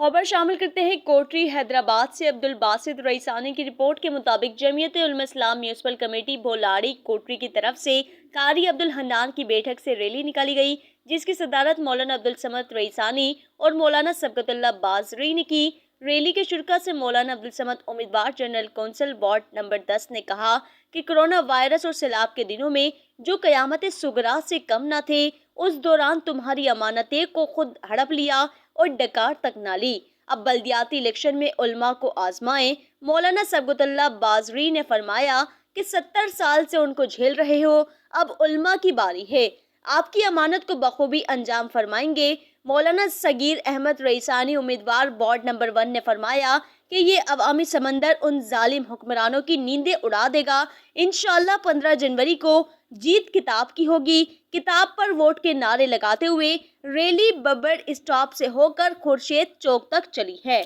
खबर शामिल करते हैं कोटरी हैदराबाद से अब्दुल बासित रईसानी की रिपोर्ट के मुताबिक जमीयत उलमा इस्लाम म्यूनिसिपल कमेटी भोलाड़ी कोटरी की तरफ से कारी अब्दुल हन्नान की बैठक से रैली निकाली गई, जिसकी सदारत मौलाना अब्दुल समद रईसानी और मौलाना सबकतुल्लाह बाजरी ने की। रैली के शुरका से मौलाना अब्दुल समद उम्मीदवार जनरल कौंसिल वार्ड नंबर 10 ने कहा कि कोरोना वायरस और सैलाब के दिनों में जो कयामत सुगरा से कम न थे, उस दौरान तुम्हारी अमानतें को खुद हड़प लिया और डकार तक ना ली। अब बल्दियाती इलेक्शन में उल्मा को आजमाएं। मौलाना सबकतुल्लाह बाजरी ने फरमाया कि 70 साल से उनको झेल रहे हो, अब उल्मा की बारी है, आपकी अमानत को बखूबी अंजाम फरमाएंगे। मौलाना सगीर अहमद रईसानी उम्मीदवार वार्ड नंबर 1 ने फरमाया कि ये अवामी समंदर उन जालिम हुक्मरानों की नींदें उड़ा देगा। इंशाअल्लाह 15 जनवरी को जीत किताब की होगी। किताब पर वोट के नारे लगाते हुए रैली बब्बर स्टॉप से होकर खुर्शेद चौक तक चली है।